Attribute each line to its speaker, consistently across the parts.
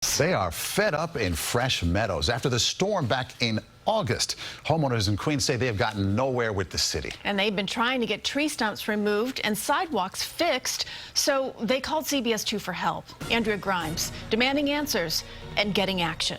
Speaker 1: They are fed up in Fresh Meadows after the storm back in August. Homeowners in Queens say they have gotten nowhere with the city.
Speaker 2: And they've been trying to get tree stumps removed and sidewalks fixed, so they called CBS 2 for help. Andrea Grymes demanding answers and getting action.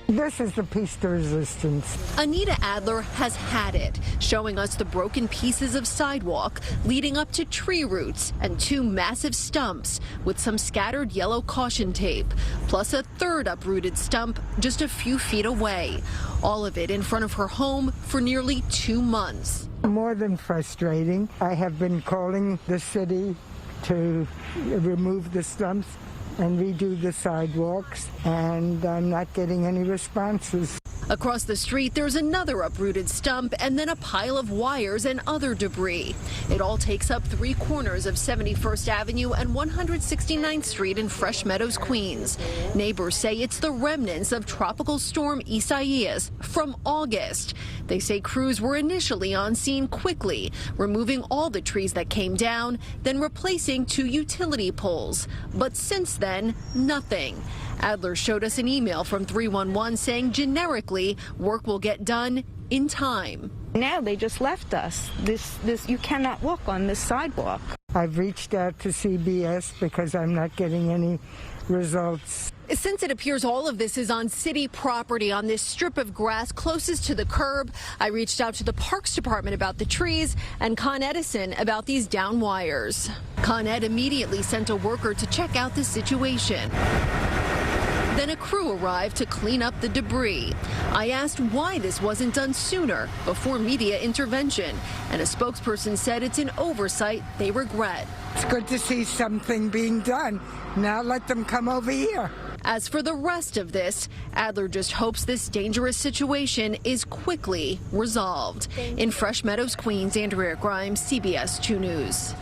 Speaker 3: This is the piece de resistance.
Speaker 4: Anita Adler has had it, showing us the broken pieces of sidewalk leading up to tree roots and two massive stumps with some scattered yellow caution tape, plus a third uprooted stump just a few feet away. All of it in front of her home for nearly 2 months.
Speaker 3: More than frustrating. I have been calling the city to remove the stumps and redo the sidewalks, and I'm not getting any responses.
Speaker 4: Across the street, there's another uprooted stump and then a pile of wires and other debris. It all takes up 3 corners of 71st Avenue and 169th Street in Fresh Meadows, Queens. Neighbors say it's the remnants of Tropical Storm Isaias from August. They say crews were initially on scene quickly, removing all the trees that came down, then replacing 2 utility poles. But since then, nothing. Adler showed us an email from 311 saying generically work will get done in time.
Speaker 5: Now they just left us. You cannot walk on this sidewalk.
Speaker 3: I've reached out to CBS because I'm not getting any results.
Speaker 4: Since it appears all of this is on city property on this strip of grass closest to the curb, I reached out to the Parks Department about the trees and Con Edison about these down wires. Con Ed immediately sent a worker to check out the situation. Then a crew arrived to clean up the debris. I asked why this wasn't done sooner, before media intervention, and a spokesperson said it's an oversight they regret.
Speaker 3: It's good to see something being done. Now let them come over here.
Speaker 4: As for the rest of this, Adler just hopes this dangerous situation is quickly resolved. In Fresh Meadows, Queens, Andrea Grymes, CBS 2 News.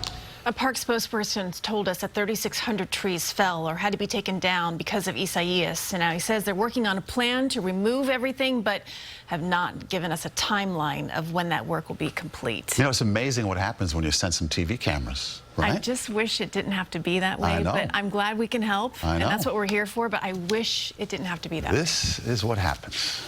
Speaker 2: A park spokesperson told us that 3,600 trees fell or had to be taken down because of Isaias. And now he says they're working on a plan to remove everything, but have not given us a timeline of when that work will be complete.
Speaker 1: You know, it's amazing what happens when you send some TV cameras, right?
Speaker 2: I just wish it didn't have to be that way, but I'm glad we can help.
Speaker 1: I know.
Speaker 2: And that's what we're here for, but I wish it didn't have to be that way.
Speaker 1: This is what happens.